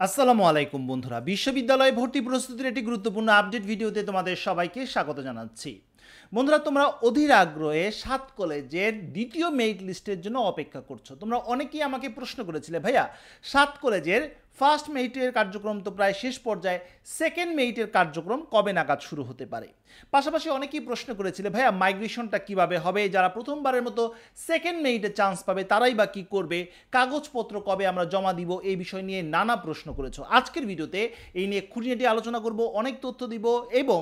আসসালামু আলাইকুম বন্ধুরা, বিশ্ববিদ্যালয় ভর্তি প্রস্তুতির একটি গুরুত্বপূর্ণ আপডেট ভিডিওতে তোমাদের সবাইকে স্বাগত জানাচ্ছি। বন্ধুরা, তোমরা অধীর আগ্রহে 7 কলেজের দ্বিতীয় মেরিট লিস্টের জন্য অপেক্ষা করছো। তোমরা অনেকেই আমাকে প্রশ্ন করেছিলে, ভাইয়া 7 কলেজের ফার্স্ট মেরিটের কার্যক্রম তো প্রায় শেষ পর্যায়ে, সেকেন্ড মেরিটের কার্যক্রম কবে নাগাদ শুরু হতে পারে? পাশাপাশি অনেকেই প্রশ্ন করেছিলে, ভাইয়া মাইগ্রেশনটা কিভাবে হবে, যারা প্রথমবারের মতো সেকেন্ড মেরিটে চান্স পাবে তারাই বা কী করবে, কাগজপত্র কবে আমরা জমা দিব, এই বিষয় নিয়ে নানা প্রশ্ন করেছো। আজকের ভিডিওতে এই নিয়ে খুঁটিনাটি আলোচনা করব, অনেক তথ্য দিব এবং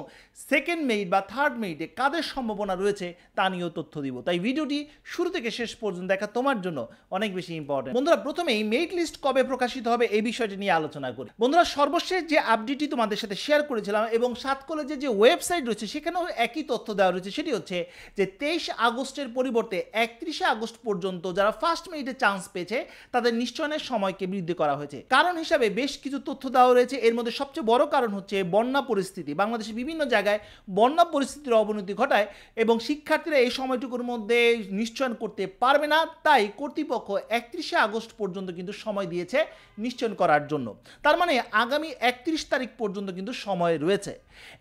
সেকেন্ড মেরিট বা থার্ড মেরিটে কাদের সম্ভাবনা রয়েছে তা নিয়েও তথ্য দিব। তাই ভিডিওটি শুরু থেকে শেষ পর্যন্ত দেখা তোমার জন্য অনেক বেশি ইম্পর্টেন্ট। বন্ধুরা, প্রথমেই মেরিট লিস্ট কবে প্রকাশিত হবে এই বিষয়টি নিয়ে আলোচনা করি। বন্ধুরা, সর্বশেষ যে আপডেটটি তোমাদের সাথে শেয়ার করেছিলাম এবং 7 কলেজের যে ওয়েবসাইট রয়েছে সেখানেও একই তথ্য দেওয়া রয়েছে, সেটি হচ্ছে যে 23 আগস্টের পরিবর্তে 31 আগস্ট পর্যন্ত যারা ফার্স্ট মেরিটে চান্স পেয়েছে তাদের নিশ্চয়নের সময়কে বৃদ্ধি করা হয়েছে। কারণ হিসাবে বেশ কিছু তথ্য দেওয়া রয়েছে। এর মধ্যে সবচেয়ে বড় কারণ হচ্ছে বন্যা পরিস্থিতি। বাংলাদেশের বিভিন্ন জায়গায় বন্যা পরিস্থিতির অবনতি ঘটায় এবং শিক্ষার্থীরা এই সময়টুকুর মধ্যে নিশ্চয়ন করতে পারবে না। তাই কর্তৃপক্ষ 31 আগস্ট পর্যন্ত কিন্তু সময় দিয়েছে নিশ্চয়ন করার জন্য। তার মানে আগামী 31 তারিখ পর্যন্ত কিন্তু সময় রয়েছে।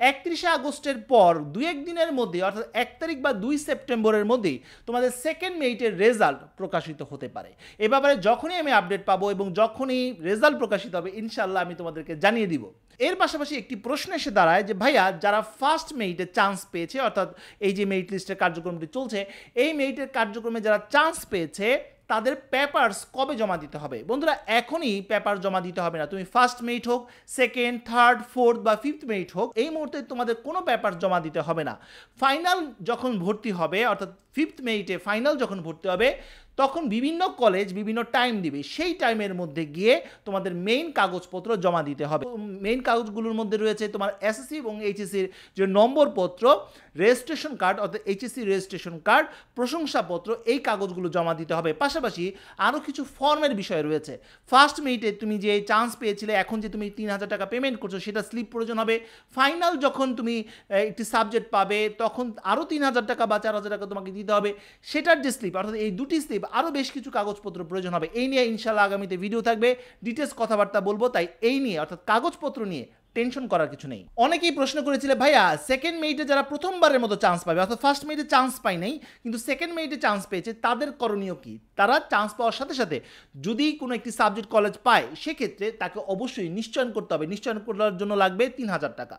31 আগস্টের পর 2-1 দিনের মধ্যে, অর্থাৎ 1 তারিখ বা 2 সেপ্টেম্বরের মধ্যেই তোমাদের সেকেন্ড মেরিটের রেজাল্ট প্রকাশিত হতে পারে। এ ব্যাপারে যখনই আমি আপডেট পাবো এবং যখনই রেজাল্ট প্রকাশিত হবে ইনশাল্লাহ আমি তোমাদেরকে জানিয়ে দিব। এর পাশাপাশি একটি প্রশ্ন এসে দাঁড়ায় যে ভাইয়া যারা ফার্স্ট মেরিটে চান্স পেয়েছে, অর্থাৎ এই যে মেরিট লিস্টের কার্যক্রমটি চলছে, এই মেরিটের কার্যক্রমে যারা চান্স পেয়েছে তাদের পেপারস কবে জমা দিতে হবে? বন্ধুরা, এখনই পেপার জমা দিতে হবে না। তুমি ফার্স্ট মেরিট হোক, সেকেন্ড, থার্ড, ফোর্থ বা ফিফথ মেরিট হোক, এই মুহূর্তে তোমাদের কোনো পেপার জমা দিতে হবে না। ফাইনাল যখন ভর্তি হবে, অর্থাৎ ফিফথ মেরিটে ফাইনাল যখন ভর্তি হবে তখন বিভিন্ন কলেজ বিভিন্ন টাইম দিবে, সেই টাইমের মধ্যে গিয়ে তোমাদের মেইন কাগজপত্র জমা দিতে হবে। মেইন কাগজগুলোর মধ্যে রয়েছে তোমার এসএসসি এবং এইচএসসির যে নম্বরপত্র, রেজিস্ট্রেশন কার্ড অর্থাৎ এইচএসসি রেজিস্ট্রেশন কার্ড, প্রশংসাপত্র, এই কাগজগুলো জমা দিতে হবে। পাশাপাশি আরও কিছু ফর্মের বিষয় রয়েছে। ফার্স্ট মেরিটে তুমি যে চান্স পেয়েছিলে, এখন যে তুমি 3000 টাকা পেমেন্ট করছো সেটা স্লিপ প্রয়োজন হবে। ফাইনাল যখন তুমি একটি সাবজেক্ট পাবে তখন আরও 3000 টাকা বা 4000 টাকা তোমাকে দিতে হবে, সেটার যে স্লিপ, অর্থাৎ এই দুটি স্লিপ, আরও বেশ কিছু কাগজপত্র প্রয়োজন হবে। এই নিয়ে ইনশাল্লাহ আগামীতে ভিডিও থাকবে, ডিটেলস কথাবার্তা বলবো। তাই এই নিয়ে অর্থাৎ কাগজপত্র নিয়ে টেনশন করার কিছু নেই। অনেকেই প্রশ্ন করেছিলে, ভাইয়া সেকেন্ড মেরিটে যারা প্রথমবারের মতো চান্স পাবে, অর্থাৎ ফার্স্ট মেরিটে চান্স পাই নাই কিন্তু সেকেন্ড মেরিটে চান্স পেয়েছে, তাদের করণীয় কি? তারা চান্স পাওয়ার সাথে সাথে যদি কোনো একটি সাবজেক্ট কলেজ পায় সেক্ষেত্রে তাকে অবশ্যই নিশ্চয়ন করতে হবে। নিশ্চয়ন করার জন্য লাগবে 3000 টাকা।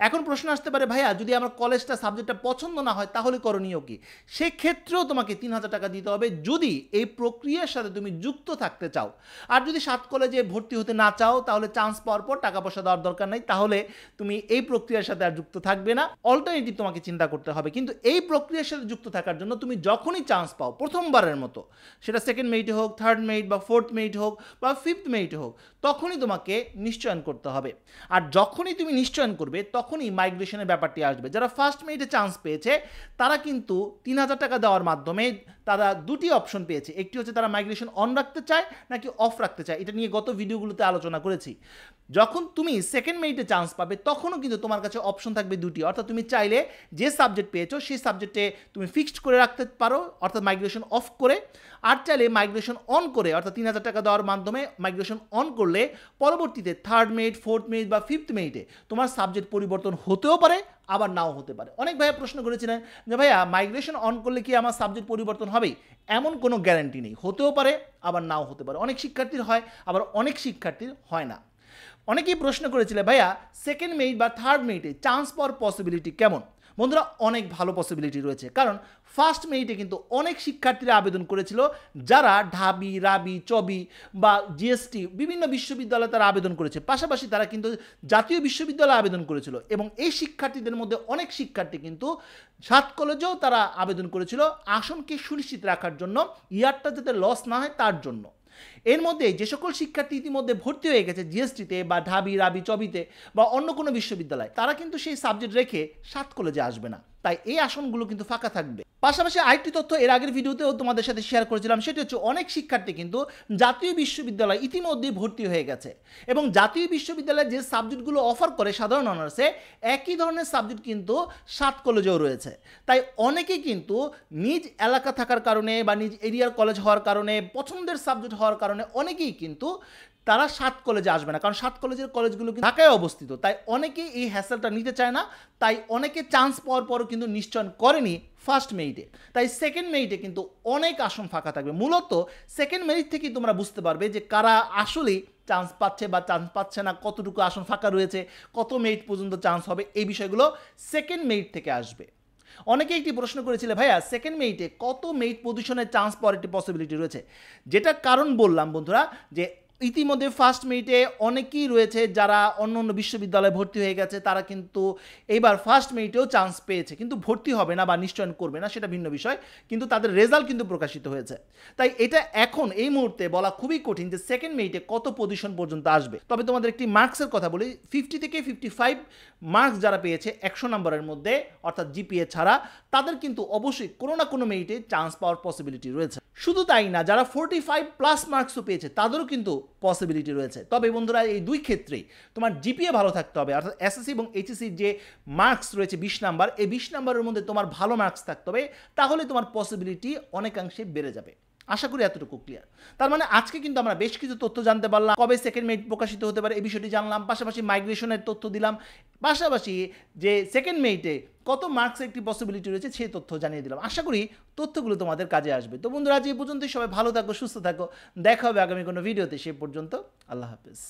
এখন প্রশ্ন আসতে পারে, ভাইয়া যদি আমার কলেজটা সাবজেক্টটা পছন্দ না হয় তাহলে করণীয় কি? সেক্ষেত্রেও তোমাকে 3000 টাকা দিতে হবে যদি এই প্রক্রিয়ার সাথে তুমি যুক্ত থাকতে চাও। আর যদি 7 কলেজে ভর্তি হতে না চাও তাহলে চান্স পাওয়ার পর টাকা পয়সা দেওয়ার দরকার নাই, তাহলে তুমি এই প্রক্রিয়ার সাথে আর যুক্ত থাকবে না। অল্টারনেটিভ তোমাকে চিন্তা করতে হবে। কিন্তু এই প্রক্রিয়ার সাথে যুক্ত থাকার জন্য তুমি যখনই চান্স পাও প্রথমবারের মতো, সেটা সেকেন্ড মেরিটে হোক, থার্ড মেরিট বা ফোর্থ মেরিট হোক বা ফিফথ মেরিটে হোক, তখনই তোমাকে নিশ্চয়ন করতে হবে। আর যখনই তুমি নিশ্চয়ন করবে তখনই মাইগ্রেশনের ব্যাপারটি আসবে। যারা ফার্স্ট মেরিটে চান্স পেয়েছে তারা কিন্তু 3000 টাকা দেওয়ার মাধ্যমে তারা দুটি অপশন পেয়েছে। একটি হচ্ছে তারা মাইগ্রেশন অন রাখতে চায় নাকি অফ রাখতে চায়। এটা নিয়ে গত ভিডিওগুলোতে আলোচনা করেছি। যখন তুমি সেকেন্ড মেরিটে চান্স পাবে তখনও কিন্তু তোমার কাছে অপশন থাকবে দুটি, অর্থাৎ তুমি চাইলে যে সাবজেক্ট পেয়েছো সেই সাবজেক্টে তুমি ফিক্সড করে রাখতে পারো, অর্থাৎ মাইগ্রেশন অফ করে। আর চাইলে মাইগ্রেশন অন করে, অর্থাৎ 3000 টাকা দেওয়ার মাধ্যমে মাইগ্রেশন অন করলে পরবর্তীতে থার্ড মেরিট, ফোর্থ মেরিট বা ফিফথ মেরিটে তোমার সাবজেক্ট পরিবর্তন হতেও পারে আবার নাও হতে পারে। অনেক ভাইয়া প্রশ্ন করেছিলেন যে ভাইয়া মাইগ্রেশন অন করলে কি আমার সাবজেক্ট পরিবর্তন হবে? এমন কোনো গ্যারান্টি নেই, হতেও পারে আবার নাও হতে পারে। অনেক শিক্ষার্থীর হয়, আবার অনেক শিক্ষার্থীর হয় না। অনেকেই প্রশ্ন করেছিলেন, ভাইয়া সেকেন্ড মেরিট বা থার্ড মেরিটে চান্স পাওয়ার পসিবিলিটি কেমন? বন্ধুরা, অনেক ভালো পসিবিলিটি রয়েছে। কারণ ফার্স্ট মেরিটে কিন্তু অনেক শিক্ষার্থীরা আবেদন করেছিল যারা ঢাবি, রাবি, চবি বা জিএসটি বিভিন্ন বিশ্ববিদ্যালয়ে তারা আবেদন করেছে। পাশাপাশি তারা কিন্তু জাতীয় বিশ্ববিদ্যালয়ে আবেদন করেছিল এবং এই শিক্ষার্থীদের মধ্যে অনেক শিক্ষার্থী কিন্তু 7 কলেজেও তারা আবেদন করেছিল আসনকে সুনিশ্চিত রাখার জন্য, ইয়ারটা যাতে লস না হয় তার জন্য। এর মধ্যে যে সকল শিক্ষার্থী ইতিমধ্যে ভর্তি হয়ে গেছে জিএসটিতে বা ঢাবি, রাবি, চবিতে বা অন্য কোনো বিশ্ববিদ্যালয়, তারা কিন্তু সেই সাবজেক্ট রেখে 7 কলেজে আসবে না। তাই এই আসনগুলো কিন্তু ফাঁকা থাকবে। পাশাপাশি আরেকটি তথ্য এর আগের ভিডিওতেও তোমাদের সাথে শেয়ার করেছিলাম, সেটি হচ্ছে অনেক শিক্ষার্থী কিন্তু জাতীয় বিশ্ববিদ্যালয় ইতিমধ্যেই ভর্তি হয়ে গেছে এবং জাতীয় বিশ্ববিদ্যালয়ে যে সাবজেক্টগুলো অফার করে সাধারণ অনার্সে একই ধরনের সাবজেক্ট কিন্তু 7 কলেজেও রয়েছে। তাই অনেকেই কিন্তু নিজ এলাকা থাকার কারণে বা নিজ এরিয়ার কলেজ হওয়ার কারণে, পছন্দের সাবজেক্ট হওয়ার কারণে অনেকেই কিন্তু তারা 7 কলেজে আসবে না, কারণ 7 কলেজের কলেজগুলো কিন্তু ঢাকায় অবস্থিত। তাই অনেকেই এই হ্যাসেলটা নিতে চায় না, তাই অনেকে চান্স পাওয়ার পরও কিন্তু নিশ্চয়ন করেনি ফার্স্ট মেরিটে। তাই সেকেন্ড মেরিটে কিন্তু অনেক আসন ফাঁকা থাকবে। মূলত সেকেন্ড মেরিট থেকেই তোমরা বুঝতে পারবে যে কারা আসলেই চান্স পাচ্ছে বা চান্স পাচ্ছে না, কতটুকু আসন ফাঁকা রয়েছে, কত মেরিট পর্যন্ত চান্স হবে, এই বিষয়গুলো সেকেন্ড মেরিট থেকে আসবে। অনেকে একটি প্রশ্ন করেছিল, ভাইয়া সেকেন্ড মেরিটে কত মেরিট পজিশনে চান্স পাওয়ার একটি পসিবিলিটি রয়েছে। যেটা কারণ বললাম বন্ধুরা, যে ইতিমধ্যে ফার্স্ট মেরিটে অনেকেই রয়েছে যারা অন্য অন্য বিশ্ববিদ্যালয়ে ভর্তি হয়ে গেছে, তারা কিন্তু এইবার ফার্স্ট মেরিটেও চান্স পেয়েছে, কিন্তু ভর্তি হবে না বা নিশ্চয়ন করবে না সেটা ভিন্ন বিষয়, কিন্তু তাদের রেজাল্ট কিন্তু প্রকাশিত হয়েছে। তাই এটা এখন এই মুহূর্তে বলা খুবই কঠিন যে সেকেন্ড মেরিটে কত পজিশন পর্যন্ত আসবে। তবে তোমাদের একটি মার্কসের কথা বলি, 50 থেকে 55 মার্কস যারা পেয়েছে 100 নম্বরের মধ্যে, অর্থাৎ জিপিএ ছাড়া, তাদের কিন্তু অবশ্যই কোনো না কোনো মেরিটে চান্স পাওয়ার পসিবিলিটি রয়েছে। শুধু তাই না, যারা 45 প্লাস মার্কসও পেয়েছে তাদেরও কিন্তু পসিবিলিটি রয়েছে। তবে বন্ধুরা এই দুই ক্ষেত্রেই তোমার জিপিএ ভালো থাকতে হবে, অর্থাৎ এসএসসি এবং এইচএসসির যে মার্কস রয়েছে 20 নাম্বার, এই 20 নাম্বারের মধ্যে তোমার ভালো মার্কস থাকতে হবে, তাহলে তোমার পসিবিলিটি অনেকাংশে বেড়ে যাবে। আশা করি এতটুকু ক্লিয়ার। তার মানে আজকে কিন্তু আমরা বেশ কিছু তথ্য জানতে পারলাম, কবে সেকেন্ড মেরিট প্রকাশিত হতে পারে এই বিষয়টি জানলাম, পাশাপাশি মাইগ্রেশনের তথ্য দিলাম, পাশাপাশি যে সেকেন্ড মেরিটে কত মার্কসের একটি পসিবিলিটি রয়েছে সেই তথ্য জানিয়ে দিলাম। আশা করি তথ্যগুলো তোমাদের কাজে আসবে। তো বন্ধুরা আজ এই পর্যন্তই, সবাই ভালো থাকো, সুস্থ থাকো, দেখা হবে আগামী কোনো ভিডিওতে। সে পর্যন্ত আল্লাহ হাফেজ।